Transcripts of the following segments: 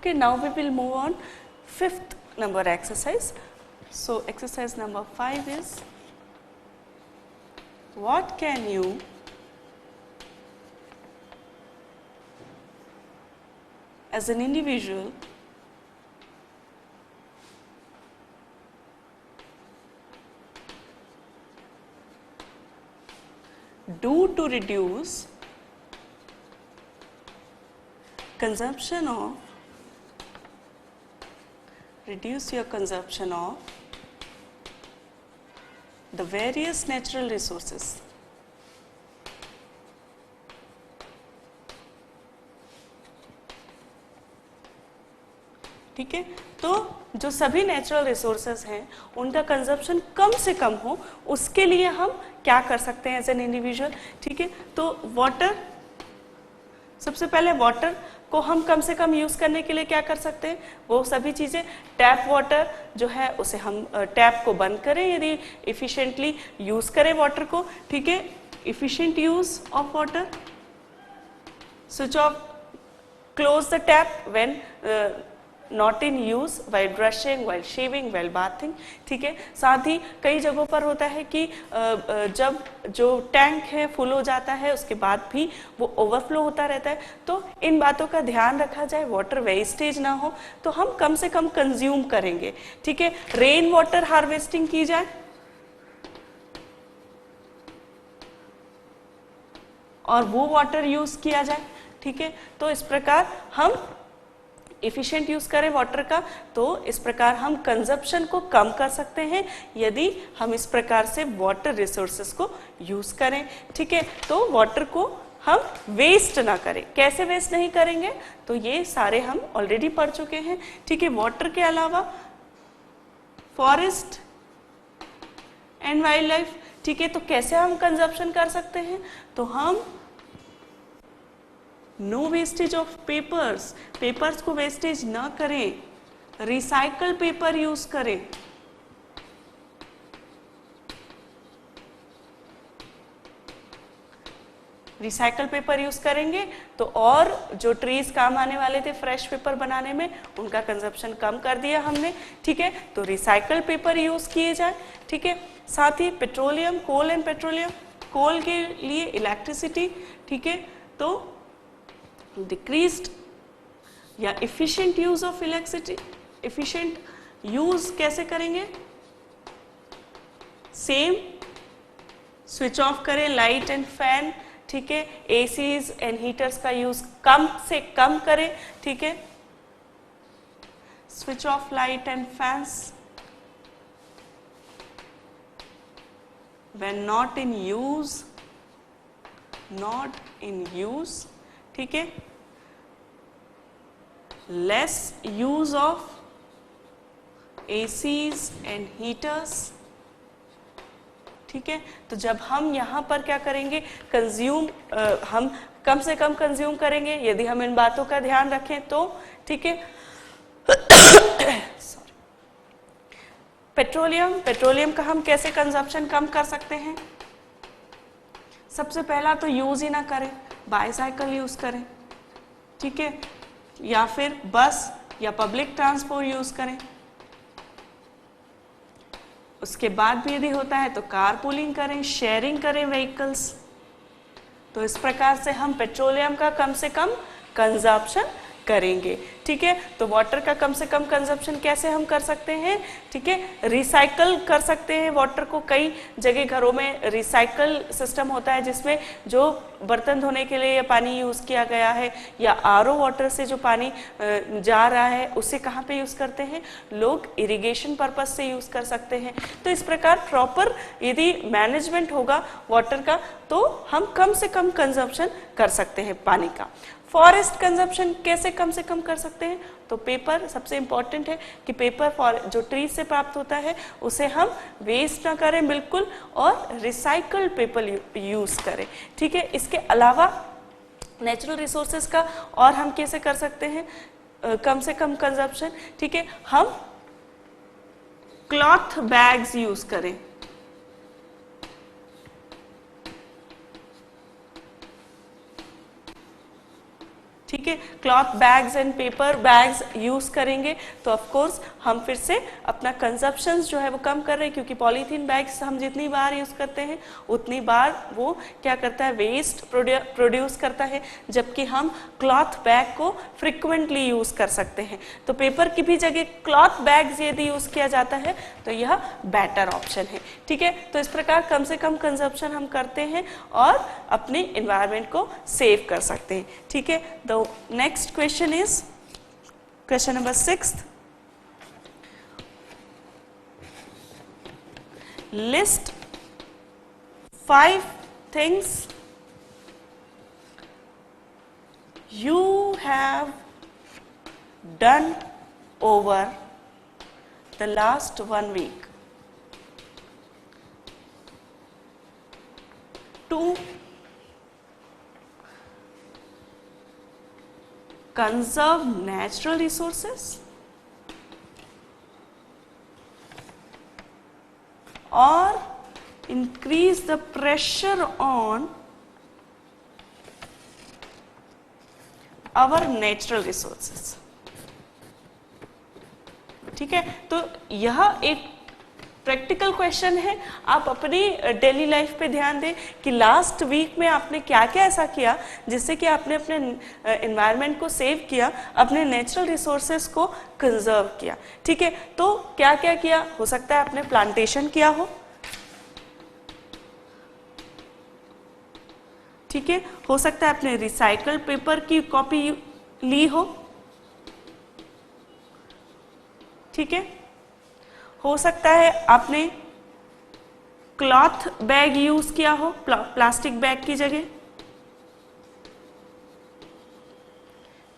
Okay, now we will move on fifth number exercise. So exercise number 5 is, what can you as an individual do to reduce consumption of, reduce your consumption of the various natural resources. ठीक है, तो जो सभी natural resources हैं उनका consumption कम से कम हो, उसके लिए हम क्या कर सकते हैं एज एन इंडिविजुअल. ठीक है, तो वाटर, सबसे पहले वाटर को हम कम से कम यूज करने के लिए क्या कर सकते हैं, वो सभी चीजें, टैप वाटर जो है उसे हम टैप को बंद करें यदि इफिशिएंटली यूज करें वाटर को. ठीक है, efficient use of water, switch off, close the tap when not in use, while brushing, while shaving, while bathing. ठीक है, साथ ही कई जगहों पर होता है कि जब जो टैंक है फुल हो जाता है उसके बाद भी वो ओवरफ्लो होता रहता है, तो इन बातों का ध्यान रखा जाए, वाटर वेस्टेज ना हो, तो हम कम से कम कंज्यूम करेंगे. ठीक है, रेन वाटर हार्वेस्टिंग की जाए और वो वाटर यूज किया जाए. ठीक है, तो इस प्रकार हम इफिशिएंट यूज करें वाटर का, तो इस प्रकार हम कंजप्शन को कम कर सकते हैं यदि हम इस प्रकार से वाटर रिसोर्सेस को यूज करें. ठीक है, तो वाटर को हम वेस्ट ना करें. कैसे वेस्ट नहीं करेंगे, तो ये सारे हम ऑलरेडी पढ़ चुके हैं. ठीक है, वाटर के अलावा फॉरेस्ट एंड वाइल्ड लाइफ. ठीक है, तो कैसे हम कंजप्शन कर सकते हैं, तो हम no wastage of papers, papers को वेस्टेज ना करें, रिसाइकल पेपर यूज करें. रिसाइकल पेपर यूज करेंगे तो और जो ट्रीज काम आने वाले थे फ्रेश पेपर बनाने में, उनका कंजप्शन कम कर दिया हमने. ठीक है, तो रिसाइकल पेपर यूज किए जाए. ठीक है, साथ ही पेट्रोलियम, कोल एंड पेट्रोलियम, कोल के लिए इलेक्ट्रिसिटी. ठीक है, तो डिक्रीज्ड या efficient use of electricity. Efficient use कैसे करेंगे, सेम स्विच ऑफ करें लाइट एंड फैन. ठीक है, एसीज एंड हीटर्स का यूज कम से कम करें. ठीक है, switch off light and fans when not in use, not in use. ठीक है, less use of ACs and heaters. ठीक है, तो जब हम यहाँ पर क्या करेंगे, कंज्यूम, हम कम से कम कंज्यूम करेंगे यदि हम इन बातों का ध्यान रखें तो. ठीक है, पेट्रोलियम, पेट्रोलियम का हम कैसे कंजप्शन कम कर सकते हैं, सबसे पहला तो यूज ही ना करें, बाईसाइकिल यूज करें. ठीक है, या फिर बस या पब्लिक ट्रांसपोर्ट यूज करें. उसके बाद भी यदि होता है तो कार पूलिंग करें, शेयरिंग करें व्हीकल्स. तो इस प्रकार से हम पेट्रोलियम का कम से कम कंजप्शन करेंगे. ठीक है, तो वाटर का कम से कम कंजप्शन कैसे हम कर सकते हैं. ठीक है, रिसाइकल कर सकते हैं वाटर को. कई जगह घरों में रिसाइकल सिस्टम होता है जिसमें जो बर्तन धोने के लिए पानी यूज किया गया है या आरओ वाटर से जो पानी जा रहा है उसे कहाँ पे यूज करते हैं, लोग इरिगेशन पर्पस से यूज कर सकते हैं. तो इस प्रकार प्रॉपर यदि मैनेजमेंट होगा वाटर का तो हम कम से कम कंजप्शन कर सकते हैं पानी का. फॉरेस्ट कंजप्शन कैसे कम से कम कर सकते हैं, तो पेपर सबसे इंपॉर्टेंट है कि पेपर जो ट्री से प्राप्त होता है उसे हम वेस्ट ना करें बिल्कुल, और रिसाइकल पेपर यूज करें. ठीक है, इसके अलावा नेचुरल रिसोर्सेज का और हम कैसे कर सकते हैं कम से कम कंजप्शन. ठीक है, हम क्लॉथ बैग्स यूज करें. ठीक है, cloth bags and paper bags use करेंगे तो ऑफ कोर्स हम फिर से अपना कंजप्शन जो है वो कम कर रहे हैं, क्योंकि पॉलीथीन बैग्स हम जितनी बार यूज करते हैं उतनी बार वो क्या करता है, वेस्ट प्रोड्यूस करता है, जबकि हम क्लॉथ बैग को फ्रिक्वेंटली यूज कर सकते हैं। तो पेपर की भी जगह क्लॉथ बैग्स यदि यूज किया जाता है तो यह बेटर ऑप्शन है। ठीक है, तो इस प्रकार कम से कम कंजप्शन हम करते हैं और अपने एनवायरनमेंट को सेव कर सकते हैं। ठीक है, the next question is question number 6। List 5 things you have done over the last 1 week to conserve natural resources or increase the pressure on our natural resources। ठीक है, तो यह एक प्रैक्टिकल क्वेश्चन है। आप अपनी डेली लाइफ पे ध्यान दें कि लास्ट वीक में आपने क्या क्या ऐसा किया जिससे कि आपने अपने एनवायरनमेंट को सेव किया, अपने नेचुरल रिसोर्सेज को कंजर्व किया। ठीक है, तो क्या क्या किया, हो सकता है आपने प्लांटेशन किया हो, ठीक है, हो सकता है आपने रिसाइकल्ड पेपर की कॉपी ली हो, ठीक है, हो सकता है आपने क्लॉथ बैग यूज किया हो प्लास्टिक बैग की जगह,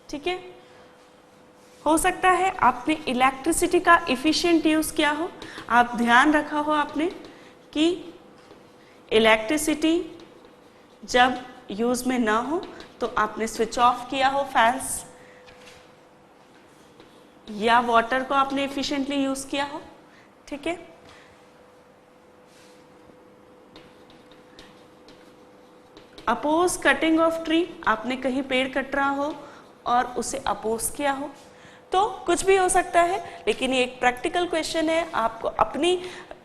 ठीक है, हो सकता है आपने इलेक्ट्रिसिटी का इफिशिएंट यूज किया हो। आप ध्यान रखा हो आपने कि इलेक्ट्रिसिटी जब यूज में ना हो तो आपने स्विच ऑफ किया हो फैंस, या वाटर को आपने एफिशिएंटली यूज किया हो। ठीक है, अपोज कटिंग ऑफ ट्री, आपने कहीं पेड़ कट रहा हो और उसे अपोज किया हो, तो कुछ भी हो सकता है, लेकिन ये एक प्रैक्टिकल क्वेश्चन है। आपको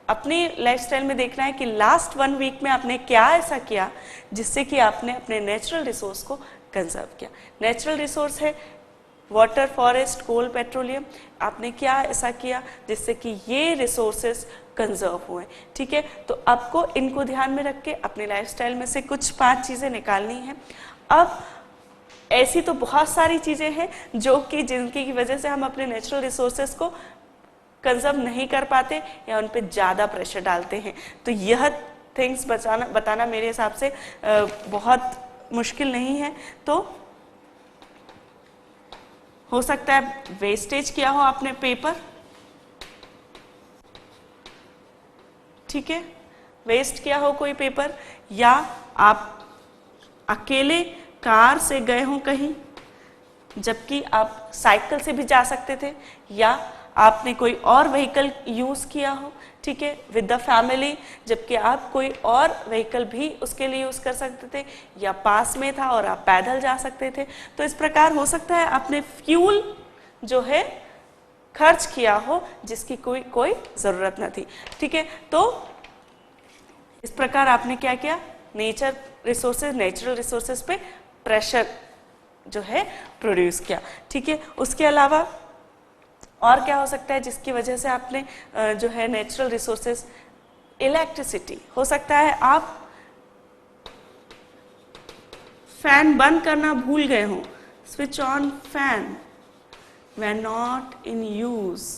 अपनी लाइफस्टाइल में देखना है कि लास्ट 1 वीक में आपने क्या ऐसा किया जिससे कि आपने अपने नेचुरल रिसोर्स को कंजर्व किया। नेचुरल रिसोर्स है वाटर, फॉरेस्ट, कोल, पेट्रोलियम, आपने क्या ऐसा किया जिससे कि ये रिसोर्सेस कंजर्व हुए। ठीक है, तो आपको इनको ध्यान में रख के अपनी लाइफस्टाइल में से कुछ 5 चीजें निकालनी है। अब ऐसी तो बहुत सारी चीजें हैं जो कि जिनकी की वजह से हम अपने नेचुरल रिसोर्सेस को कंजर्व नहीं कर पाते या उन पे ज्यादा प्रेशर डालते हैं, तो यह थिंग्स बताना मेरे हिसाब से बहुत मुश्किल नहीं है। तो हो सकता है वेस्टेज किया हो आपने पेपर, ठीक है, वेस्ट किया हो कोई पेपर, या आप अकेले कार से गए हो कहीं जबकि आप साइकिल से भी जा सकते थे, या आपने कोई और व्हीकल यूज किया हो, ठीक है, विद द फैमिली, जबकि आप कोई और व्हीकल भी उसके लिए यूज कर सकते थे, या पास में था और आप पैदल जा सकते थे। तो इस प्रकार हो सकता है आपने फ्यूल जो है खर्च किया हो जिसकी कोई जरूरत न थी। ठीक है, तो इस प्रकार आपने क्या किया, नेचुरल रिसोर्सेज पे प्रेशर जो है प्रोड्यूस किया। ठीक है, उसके अलावा और क्या हो सकता है जिसकी वजह से आपने जो है नेचुरल रिसोर्सेज, इलेक्ट्रिसिटी, हो सकता है आप फैन बंद करना भूल गए हो, switch on fan when not in use,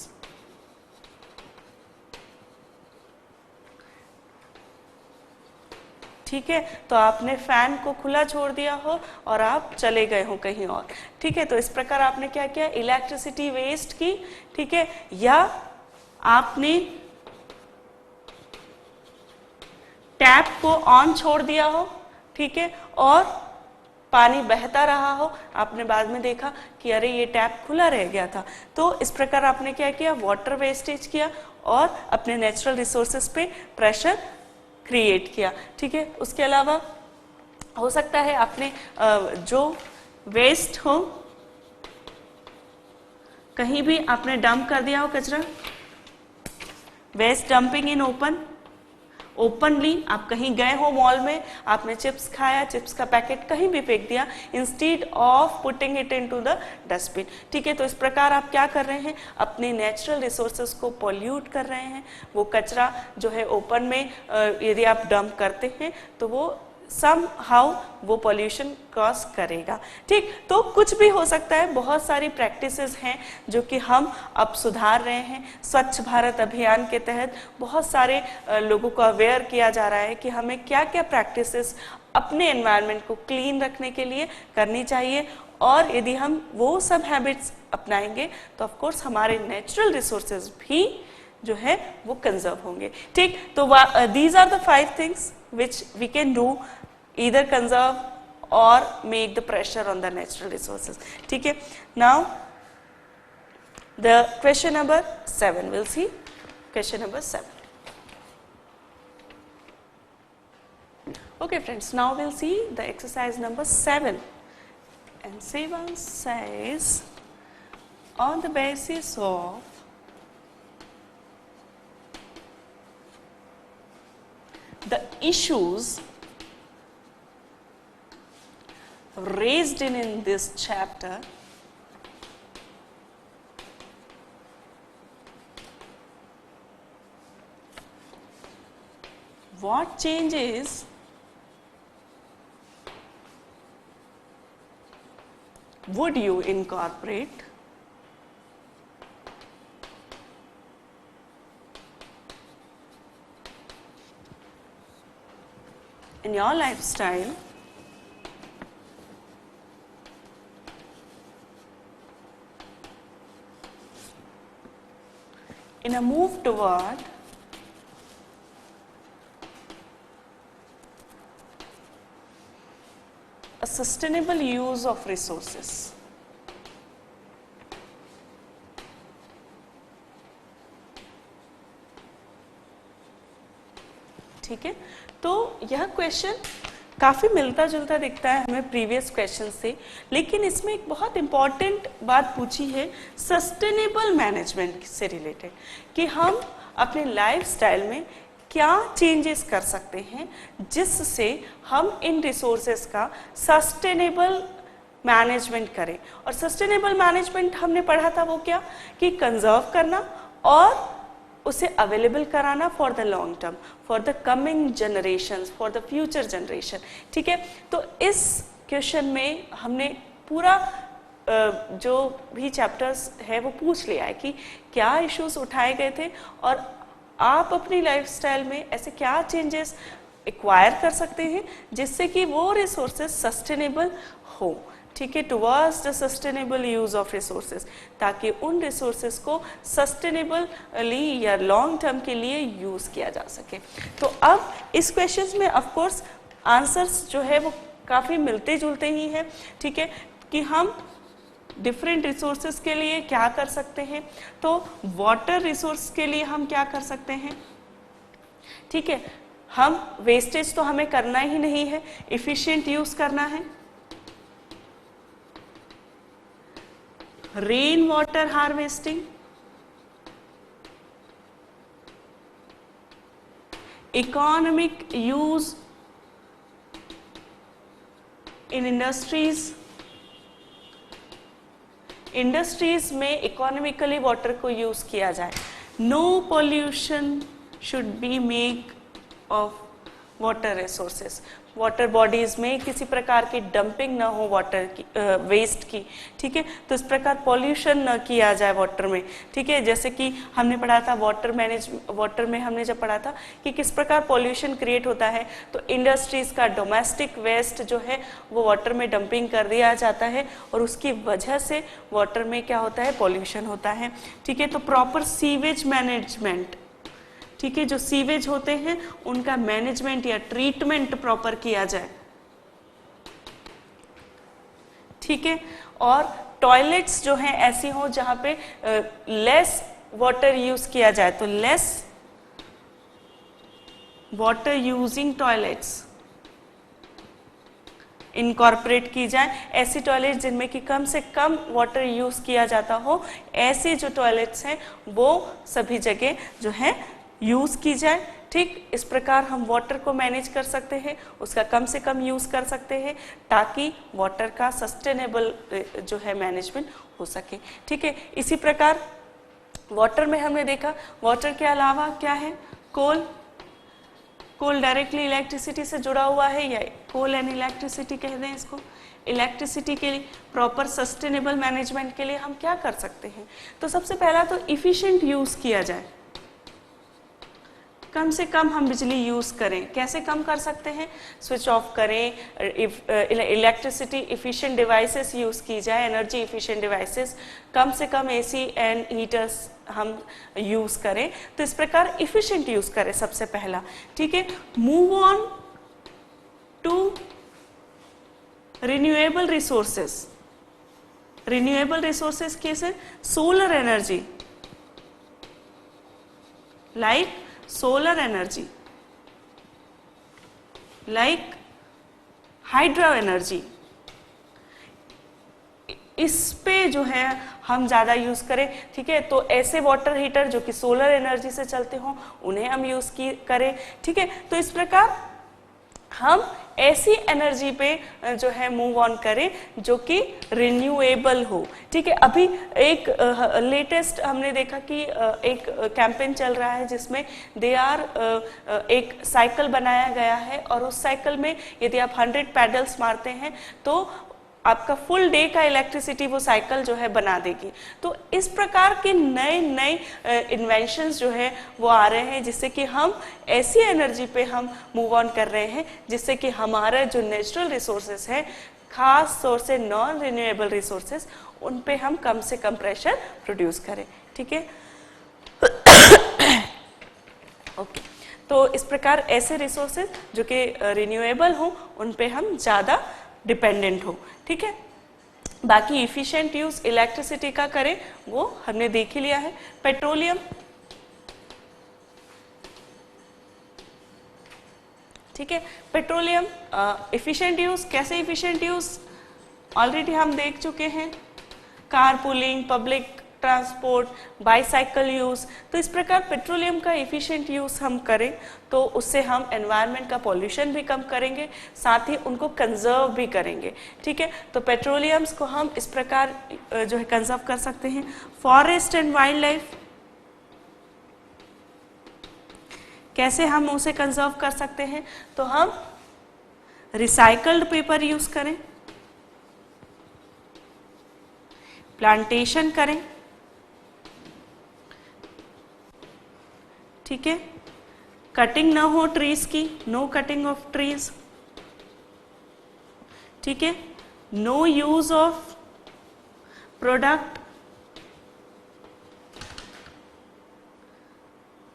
ठीक है, तो आपने फैन को खुला छोड़ दिया हो और आप चले गए हो कहीं और। ठीक है, तो इस प्रकार आपने क्या किया, इलेक्ट्रिसिटी वेस्ट की। ठीक है, या आपने टैप को ऑन छोड़ दिया हो, ठीक है, और पानी बहता रहा हो, आपने बाद में देखा कि अरे ये टैप खुला रह गया था। तो इस प्रकार आपने क्या किया, वाटर वेस्टेज किया और अपने नेचुरल रिसोर्सेज पे प्रेशर क्रिएट किया। ठीक है, उसके अलावा हो सकता है आपने जो वेस्ट हो, कहीं भी आपने डंप कर दिया हो कचरा, waste dumping in open, openly आप कहीं गए हो मॉल में, आपने चिप्स खाया, चिप्स का पैकेट कहीं भी फेंक दिया instead of putting it into the dustbin. ठीक है, तो इस प्रकार आप क्या कर रहे हैं, अपने नेचुरल रिसोर्सेज को पॉल्यूट कर रहे हैं। वो कचरा जो है ओपन में यदि आप डंप करते हैं तो वो somehow वो पॉल्यूशन कॉज करेगा। ठीक, तो कुछ भी हो सकता है, बहुत सारी प्रैक्टिसेस हैं जो कि हम अब सुधार रहे हैं। स्वच्छ भारत अभियान के तहत बहुत सारे लोगों को अवेयर किया जा रहा है कि हमें क्या क्या प्रैक्टिसेस अपने एनवायरनमेंट को क्लीन रखने के लिए करनी चाहिए, और यदि हम वो सब हैबिट्स अपनाएंगे तो ऑफ कोर्स हमारे नेचुरल रिसोर्सेज भी जो है वो कंजर्व होंगे। ठीक, तो these are the 5 things which we can do, either conserve or make the pressure on the natural resources. ठीक है, now the question number 7, we'll see question number 7. Okay friends, now we'll see the exercise number 7, and 7 says, on the basis of the issues raised in this chapter, what changes would you incorporate in your lifestyle in a move toward a sustainable use of resources? ठीक है, तो यह question काफी मिलता जुलता दिखता है हमें प्रीवियस क्वेश्चन से, लेकिन इसमें एक बहुत इंपॉर्टेंट बात पूछी है सस्टेनेबल मैनेजमेंट से रिलेटेड, कि हम अपने लाइफस्टाइल में क्या चेंजेस कर सकते हैं जिससे हम इन रिसोर्सेस का सस्टेनेबल मैनेजमेंट करें। और सस्टेनेबल मैनेजमेंट हमने पढ़ा था वो क्या, कि कंजर्व करना और उसे अवेलेबल कराना for the long term, for the coming generations, for the future generation. ठीक है, तो इस क्वेश्चन में हमने पूरा जो भी चैप्टर्स है वो पूछ लिया है कि क्या इश्यूज उठाए गए थे और आप अपनी लाइफस्टाइल में ऐसे क्या चेंजेस एक्वायर कर सकते हैं जिससे कि वो रिसोर्सेज सस्टेनेबल हो। ठीक है, towards the sustainable use of resources, ताकि उन रिसोर्सेज को सस्टेनेबली या लॉन्ग टर्म के लिए यूज किया जा सके। तो अब इस क्वेश्चन में ऑफ कोर्स आंसर्स जो है वो काफी मिलते जुलते ही हैं। ठीक है, कि हम डिफरेंट रिसोर्सेज के लिए क्या कर सकते हैं, तो वाटर रिसोर्स के लिए हम क्या कर सकते हैं। ठीक है, हम वेस्टेज तो हमें करना ही नहीं है, इफिशिएंट यूज करना है। Rain water harvesting, economic use in industries, industries में इकोनॉमिकली वाटर को यूज किया जाए। No pollution should be make of water resources, water bodies में किसी प्रकार की डंपिंग ना हो वाटर की, वेस्ट की। ठीक है, तो इस प्रकार पॉल्यूशन न किया जाए वाटर में। ठीक है, जैसे कि हमने पढ़ा था वाटर में हमने जब पढ़ा था कि किस प्रकार पॉल्यूशन क्रिएट होता है, तो इंडस्ट्रीज का डोमेस्टिक वेस्ट जो है वो वाटर में डंपिंग कर दिया जाता है और उसकी वजह से वाटर में क्या होता है, पॉल्यूशन होता है। ठीक है, तो प्रॉपर सीवेज मैनेजमेंट, ठीक है, जो सीवेज होते हैं उनका मैनेजमेंट या ट्रीटमेंट प्रॉपर किया जाए। ठीक है, और टॉयलेट्स जो हैं ऐसी हो जहां पे लेस वाटर यूज किया जाए, तो less water using toilets, incorporate की जाए, ऐसी टॉयलेट जिनमें कि कम से कम वाटर यूज़ किया जाता हो, ऐसी जो टॉयलेट्स हैं वो सभी जगह जो है यूज़ की जाए। ठीक, इस प्रकार हम वाटर को मैनेज कर सकते हैं, उसका कम से कम यूज़ कर सकते हैं ताकि वाटर का सस्टेनेबल जो है मैनेजमेंट हो सके। ठीक है, इसी प्रकार वाटर में हमने देखा, वाटर के अलावा क्या है, कोल डायरेक्टली इलेक्ट्रिसिटी से जुड़ा हुआ है, या कोल एंड इलेक्ट्रिसिटी कह दें इसको। इलेक्ट्रिसिटी के लिए प्रॉपर सस्टेनेबल मैनेजमेंट के लिए हम क्या कर सकते हैं, तो सबसे पहला तो इफ़िशिएंट यूज़ किया जाए, कम से कम हम बिजली यूज़ करें। कैसे कम कर सकते हैं, स्विच ऑफ करें, इलेक्ट्रिसिटी इफ़िशिएंट डिवाइसेस यूज़ की जाए, एनर्जी इफ़िशिएंट डिवाइसेस, कम से कम एसी एंड हीटर्स हम यूज़ करें। तो इस प्रकार इफ़िशिएंट यूज़ करें सबसे पहला। ठीक है, move on to renewable resources. Renewable resources कैसे, solar energy, like solar energy, like hydro energy, इस पे जो है हम ज़्यादा यूज़ करें। ठीक है, तो ऐसे वाटर हीटर जो कि सोलर एनर्जी से चलते हों उन्हें हम यूज़ करें। ठीक है, तो इस प्रकार हम ऐसी एनर्जी पे जो है मूव ऑन करें जो कि रिन्यूएबल हो। ठीक है, अभी एक लेटेस्ट हमने देखा कि एक कैंपेन चल रहा है जिसमें एक साइकिल बनाया गया है, और उस साइकिल में यदि आप 100 पैडल्स मारते हैं तो आपका फुल डे का इलेक्ट्रिसिटी वो साइकिल जो है बना देगी। तो इस प्रकार के नए नए इन्वेंशंस जो है वो आ रहे हैं जिससे कि हम ऐसी एनर्जी पे हम मूव ऑन कर रहे हैं जिससे कि हमारा जो नेचुरल रिसोर्सेस है, खास तौर से नॉन रिन्यूएबल रिसोर्सेस, उन पे हम कम से कम प्रेशर प्रोड्यूस करें। ठीक है, ओके, तो इस प्रकार ऐसे रिसोर्सेज जो कि रिन्यूएबल हों उन पे हम ज़्यादा डिपेंडेंट हो। ठीक है, बाकी इफिशिएंट यूज इलेक्ट्रिसिटी का करें वो हमने देख ही लिया है। पेट्रोलियम, ठीक है, पेट्रोलियम इफिशिएंट यूज, कैसे इफिशिएंट यूज ऑलरेडी हम देख चुके हैं, car pooling, public transport, bicycle use. तो इस प्रकार पेट्रोलियम का इफ़िशिएंट यूज़ हम करें तो उससे हम एनवायरनमेंट का पॉल्यूशन भी कम करेंगे, साथ ही उनको कंजर्व भी करेंगे। ठीक है, तो पेट्रोलियम्स को हम इस प्रकार जो है कंजर्व कर सकते हैं। फॉरेस्ट एंड वाइल्ड लाइफ, कैसे हम उसे कंजर्व कर सकते हैं, तो हम रिसाइकल्ड पेपर यूज़ करें, प्लांटेशन करें। ठीक है, कटिंग ना हो ट्रीज की, नो कटिंग ऑफ ट्रीज। ठीक है, no use of product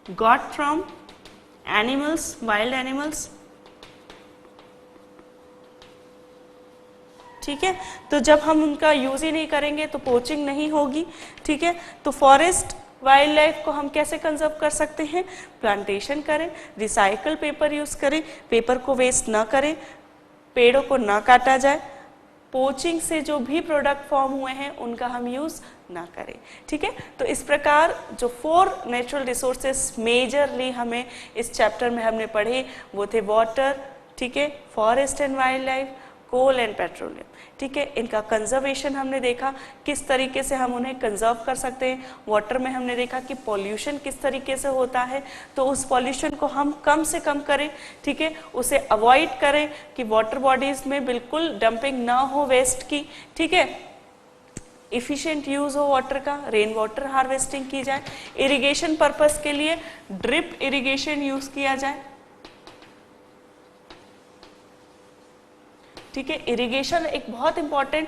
got from animals, wild animals. ठीक है, तो जब हम उनका यूज ही नहीं करेंगे तो पोचिंग नहीं होगी। ठीक है, तो फॉरेस्ट वाइल्ड लाइफ को हम कैसे कंजर्व कर सकते हैं, प्लांटेशन करें, रिसाइकल पेपर यूज करें, पेपर को वेस्ट ना करें, पेड़ों को ना काटा जाए, पोचिंग से जो भी प्रोडक्ट फॉर्म हुए हैं उनका हम यूज ना करें। ठीक है, तो इस प्रकार जो 4 नेचुरल रिसोर्सेस मेजरली हमें इस चैप्टर में हमने पढ़े वो थे वाटर, ठीक है, forest and wild life, coal and petroleum. ठीक है, इनका कंजर्वेशन हमने देखा, किस तरीके से हम उन्हें कंजर्व कर सकते हैं। वाटर में हमने देखा कि पॉल्यूशन किस तरीके से होता है, तो उस पॉल्यूशन को हम कम से कम करें। ठीक है, उसे अवॉइड करें कि वाटर बॉडीज में बिल्कुल डंपिंग ना हो वेस्ट की। ठीक है, इफिशिएंट यूज हो वाटर का, रेन वाटर हार्वेस्टिंग की जाए, इरिगेशन पर्पस के लिए ड्रिप इरिगेशन यूज किया जाए। ठीक है, इरिगेशन एक बहुत इंपॉर्टेंट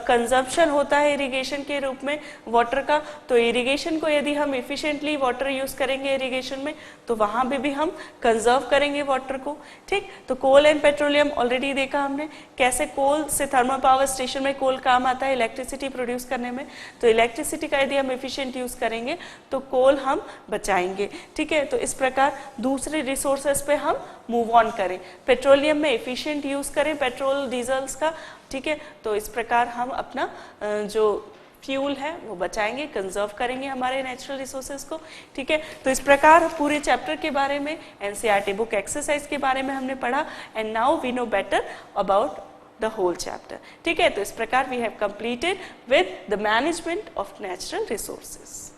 कंजम्पशन होता है इरिगेशन के रूप में वाटर का, तो इरिगेशन को यदि हम इफिशिएंटली वाटर यूज़ करेंगे इरिगेशन में तो वहाँ भी हम कंजर्व करेंगे वाटर को। ठीक, तो कोल एंड पेट्रोलियम ऑलरेडी देखा हमने, कैसे कोल से थर्मल पावर स्टेशन में कोल काम आता है इलेक्ट्रिसिटी प्रोड्यूस करने में, तो इलेक्ट्रिसिटी का यदि हम इफिशिएंट यूज़ करेंगे तो कोल हम बचाएंगे। ठीक है, तो इस प्रकार दूसरे रिसोर्सेज पे हम मूव ऑन करें, पेट्रोलियम में एफिशिएंट यूज करें पेट्रोल डीजल्स का, ठीक है। तो इस प्रकार हम अपना जो फ्यूल है वो बचाएंगे, कंजर्व करेंगे हमारे नेचुरल रिसोर्सेज को, ठीक है। तो इस प्रकार पूरे चैप्टर के बारे में, एनसीईआरटी बुक एक्सरसाइज के बारे में हमने पढ़ा, and now we know better about the whole chapter, ठीक है। तो इस प्रकार we have completed with the management of natural resources.